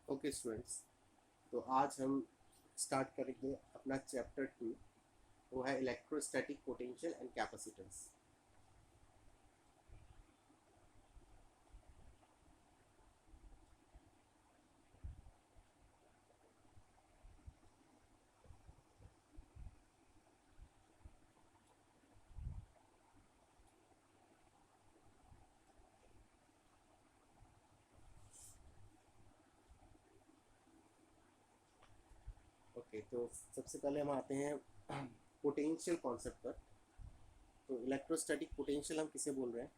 Okay students, तो आज हम स्टार्ट करेंगे अपना चैप्टर 2। वो है electrostatic potential and capacitance. Okay, तो सबसे पहले हम आते हैं पोटेंशियल कॉन्सेप्ट पर। तो इलेक्ट्रोस्टैटिक पोटेंशियल हम किसे बोल रहे हैं?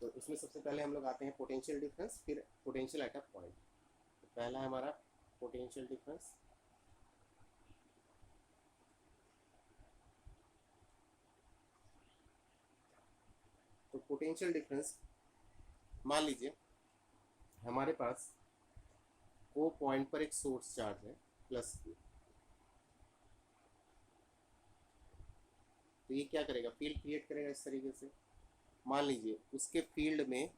तो इसमें सबसे पहले हम लोग आते हैं पोटेंशियल डिफरेंस, फिर पोटेंशियल एट अ पॉइंट। तो पहला है हमारा पोटेंशियल डिफरेंस। तो पोटेंशियल डिफरेंस, मान लीजिए हमारे पास ओ पॉइंट पर एक सोर्स चार्ज है प्लस क्यू। तो ये क्या करेगा? फील्ड क्रिएट करेगा इस तरीके से। मान लीजिए उसके फील्ड में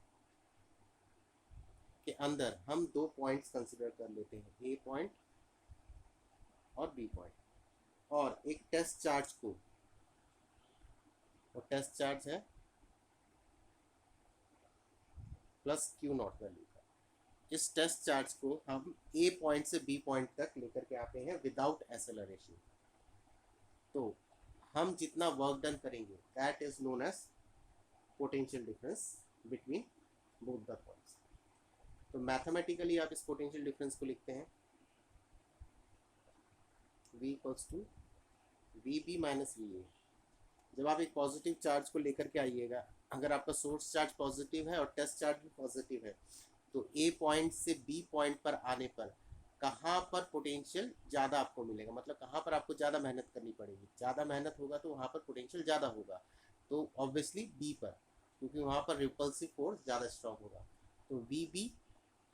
के अंदर हम दो पॉइंट्स कंसिडर कर लेते हैं, ए पॉइंट और बी पॉइंट, और एक टेस्ट चार्ज को, और टेस्ट चार्ज है प्लस क्यू नॉट वैल्यू का। इस टेस्ट चार्ज को हम ए पॉइंट से बी पॉइंट तक लेकर के आते हैं विदाउट एक्सेलरेशन। तो हम जितना वर्क डन करेंगे that is known as potential difference between both the points. तो मैथमेटिकली आप इस पोटेंशियल डिफरेंस को लिखते हैं v equals to V B minus V A. जब आप एक पॉजिटिव चार्ज को लेकर के आइएगा, अगर आपका सोर्स चार्ज पॉजिटिव है और टेस्ट चार्ज भी पॉजिटिव है, तो ए पॉइंट से बी पॉइंट पर आने पर कहाँ पर पोटेंशियल ज़्यादा आपको मिलेगा, मतलब कहाँ पर आपको ज़्यादा मेहनत करनी पड़ेगी? ज़्यादा मेहनत होगा तो वहाँ पर पोटेंशियल ज़्यादा होगा, तो ऑब्वियसली बी पर, क्योंकि वहाँ पर रिपल्सिव फोर्स ज़्यादा स्ट्रॉन्ग होगा। तो V B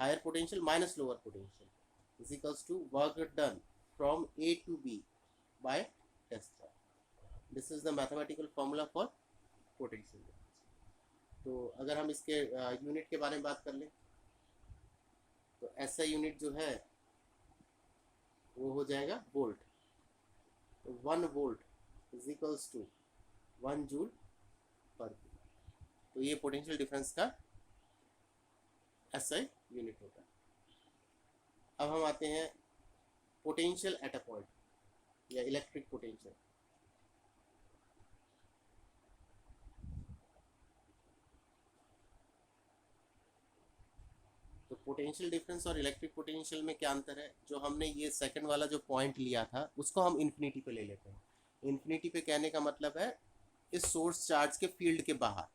higher potential minus lower potential is equals to work done from A to B by test charge. This is the mathematical formula for potential difference. तो अगर हम इसके यूनिट के बारे में बात कर लें, तो ऐसा यूनिट जो है वो हो जाएगा वोल्ट। तो 1 volt is equals to 1 joule per kilo. तो ये पोटेंशियल डिफरेंस का एसआई यूनिट होता है। अब हम आते हैं पोटेंशियल एट अ पॉइंट या इलेक्ट्रिक पोटेंशियल। तो पोटेंशियल डिफरेंस और इलेक्ट्रिक पोटेंशियल में क्या अंतर है? जो हमने ये सेकंड वाला जो पॉइंट लिया था उसको हम इन्फिनिटी पे ले लेते हैं। इन्फिनिटी पे कहने का मतलब है इस सोर्स चार्ज के फील्ड के बाहर,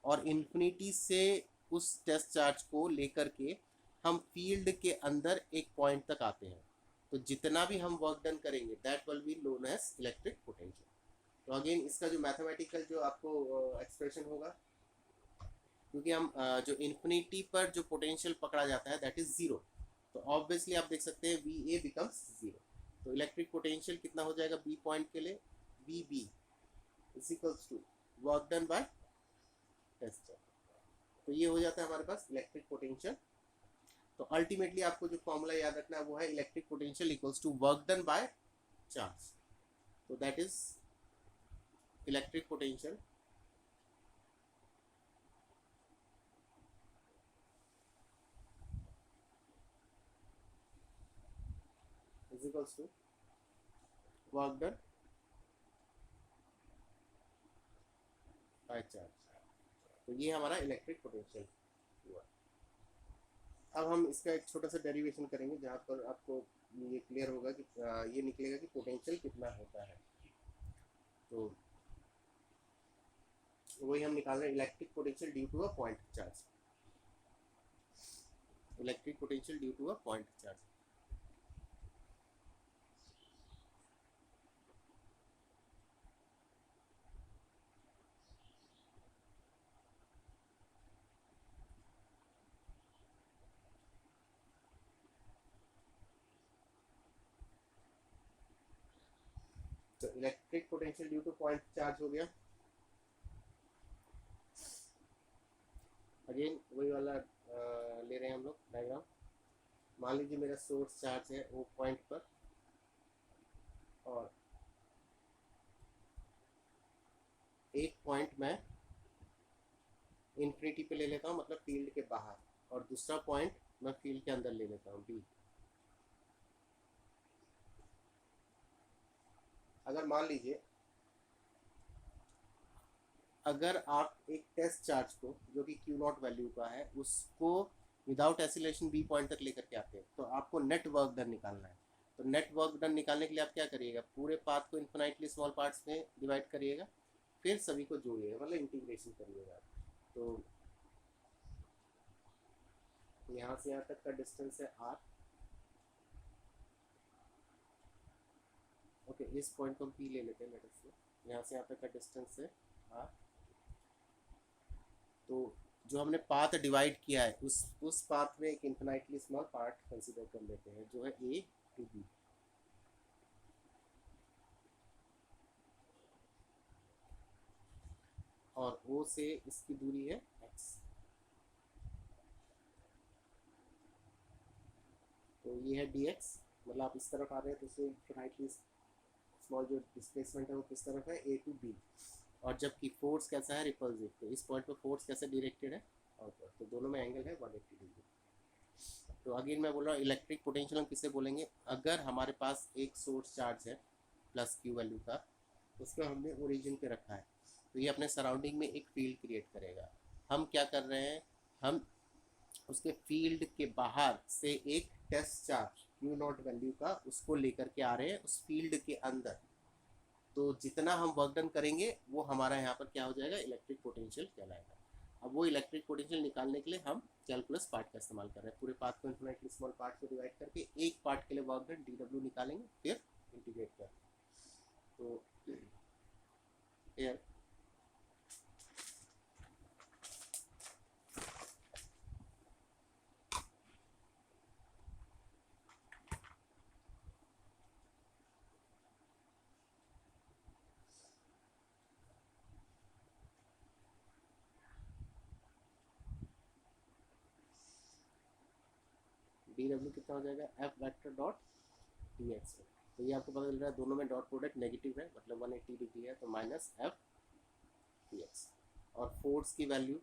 और इन्फिनिटी से उस टेस्ट चार्ज को लेकर के हम फील्ड के अंदर एक पॉइंट तक आते हैं। तो जितना भी हम वर्क डन करेंगे that will be known as electric potential. तो अगेन इसका जो मैथमेटिकल जो आपको एक्सप्रेशन होगा, क्योंकि हम जो इन्फिनिटी पर जो पोटेंशियल पकड़ा जाता है दैट इज जीरो, तो ऑब्वियसली आप देख सकते हैं वी ए बिकम्स जीरो। तो इलेक्ट्रिक पोटेंशियल कितना हो जाएगा बी पॉइंट के लिए? V B is equals to work done by test charge. तो ये हो जाता है हमारे पास इलेक्ट्रिक पोटेंशियल। तो अल्टीमेटली आपको जो फॉर्मूला याद रखना है वो है electric potential equals to work done by charge. तो that is electric potential is equals to work done by charge. तो ये हमारा इलेक्ट्रिक पोटेंशियल हुआ। अब हम इसका एक छोटा सा डेरिवेशन करेंगे जहाँ पर आपको ये क्लियर होगा कि ये निकलेगा कि पोटेंशियल कितना होता है। तो वही हम निकाल रहे हैं electric potential due to a point charge. Electric potential due to a point charge. तो electric potential due to point charge हो गया। अगेन वही वाला ले रहे हैं हम लोग डायग्राम। मान लीजिए मेरा सोर्स चार्ज है वो पॉइंट पर, और एक पॉइंट मैं इन्फिनिटी पे ले लेता हूँ, मतलब फील्ड के बाहर, और दूसरा पॉइंट मैं फील्ड के अंदर ले लेता हूँ बी। अगर मान लीजिए अगर आप एक टेस्ट चार्ज को जो कि क्यू नॉट वैल्यू का है उसको विदाउट एसिलेशन बी पॉइंट तक लेकर के आते हैं, तो आपको नेट वर्क डन निकालना है। तो नेट वर्क डन निकालने के लिए आप क्या करिएगा, पूरे पाथ को इन्फिनाइटली स्मॉल पार्ट्स में डिवाइड करिएगा, फिर सभी को जोड़िएगा, मतलब इंटीग्रेशन करिएगा। तो यहाँ से यहाँ तक का डिस्टेंस है आर। ओके, इस पॉइंट को हम पी ले लेते हैं लेटर से। यहाँ से यहाँ तक का डिस्टेंस है आर। तो जो हमने पाथ डिवाइड किया है उस पाथ में एक इन्फिनाइटली स्मॉल पार्ट कंसीडर कर लेते हैं जो है ए टू बी। और ओ से इसकी दूरी है एक्स। तो ये है डी एक्स, मतलब आप इस तरफ आ रहे हैं तो उससे इन्फिनाइटली स्मॉल जो डिस्प्लेसमेंट है वो किस तरफ है, ए टू बी। और जबकि फोर्स कैसा है, रिपल्सिव, तो इस पॉइंट पर फोर्स कैसे डायरेक्टेड है, आउटवर्ड। तो दोनों में एंगल है 180 डिग्री। तो अगेन मैं बोल रहा हूँ इलेक्ट्रिक पोटेंशियल हम किसे बोलेंगे, अगर हमारे पास एक सोर्स चार्ज है प्लस क्यू वैल्यू का, उसको हमने ओरिजिन पे रखा है, तो ये अपने सराउंडिंग में एक फील्ड क्रिएट करेगा। हम क्या कर रहे हैं, हम उसके फील्ड के बाहर से एक test charge q naught value का उसको लेकर के आ रहे हैं उस फील्ड के अंदर। तो जितना हम वर्क डन करेंगे वो हमारा यहाँ पर क्या हो जाएगा, इलेक्ट्रिक पोटेंशियल कहलाएगा। अब वो इलेक्ट्रिक पोटेंशियल निकालने के लिए हम कैलकुलस पार्ट का इस्तेमाल कर रहे हैं। पूरे पार्ट को इन्फिनिटली स्मॉल पार्ट को डिवाइड करके एक पार्ट के लिए वर्क डन डी डब्ल्यू निकालेंगे, फिर इंटीग्रेट कर। तो एयर डी डब्ल्यू कितना हो जाएगा, F vector dot D x. तो ये आपको पता चल रहा है दोनों में डॉट प्रोडक्ट नेगेटिव है, मतलब 180 डिग्री है, तो माइनस एफ डी एक्स। और फोर्स की वैल्यू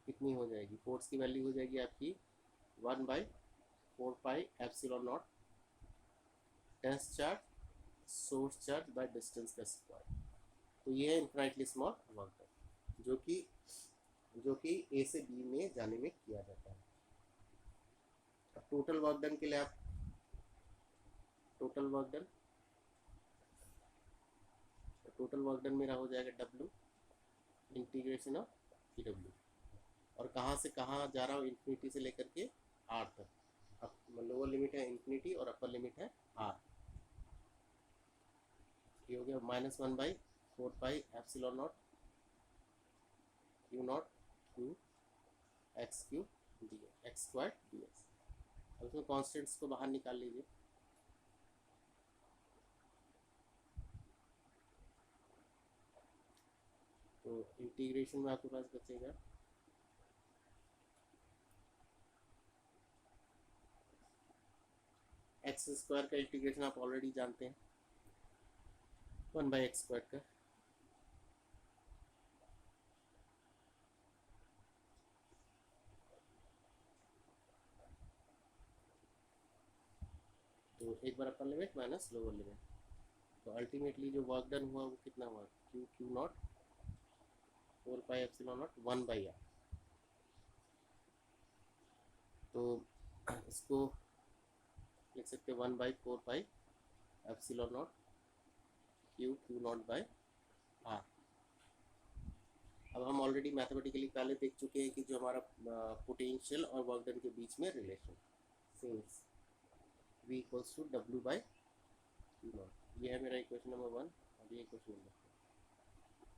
कितनी हो जाएगी, फोर्स की वैल्यू हो जाएगी आपकी 1/4 pi epsilon naught test charge source charge by distance का स्क्वायर। तो ये है इन्फिनिटली स्मॉल वर्क डन, जो कि ए से बी में जाने में किया जाता है। अब टोटल वर्क डन के लिए आप टोटल वर्क डन मेरा हो जाएगा W integration of E W. और कहाँ से कहाँ जा रहा हूँ, इन्फिनिटी से लेकर के आर तक। अब लोअर लिमिट है इन्फिनिटी और अपर लिमिट है आर। ये हो गया -1/4 pi epsilon naught Q not Q x Q D x square D x. अब इसमें कॉन्स्टेंट्स को बाहर निकाल लीजिए। तो इंटीग्रेशन में आपके पास बचेगा एक्स स्क्वायर का इंटीग्रेशन आप ऑलरेडी जानते हैं, 1/x² का। तो एक बार upper limit minus lower limit, तो अल्टीमेटली जो वर्क डन हुआ वो कितना हुआ, Q naught 4 pi epsilon naught 1/r। तो इसको लिख सकते हैं 1/4 pi epsilon naught Q naught by R. अब हम ऑलरेडी मैथमेटिकली पहले देख चुके हैं कि जो हमारा पोटेंशियल और वर्क डन के बीच में relation, since V equals to W by q naught. ये है मेरा इक्वेशन नंबर 1। और ये equation number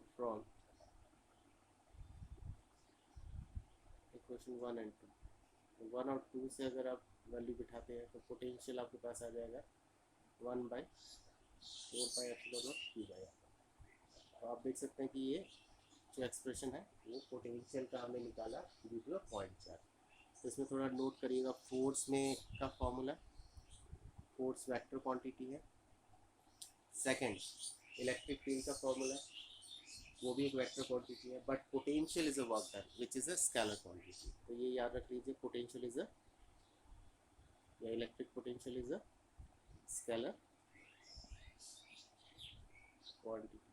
2 from equation 1 and 2। 1 और 2 से अगर आप वैल्यू बिठाते हैं तो पोटेंशियल आपके पास आ जाएगा 1/4 pi epsilon naught q by r. तो आप देख सकते हैं कि ये जो एक्सप्रेशन है वो पोटेंशियल का हमने निकाला due to a point charge. तो इसमें थोड़ा नोट करिएगा, फोर्स में का फॉर्मूला, फोर्स वेक्टर क्वांटिटी है। सेकंड, इलेक्ट्रिक फील्ड का फॉर्मूला, वो भी एक वेक्टर क्वांटिटी है, but potential is a work done which is a scalar quantity. तो ये याद रख लीजिए, पोटेंशियल इज अ, या electric potential is a scalar quantity.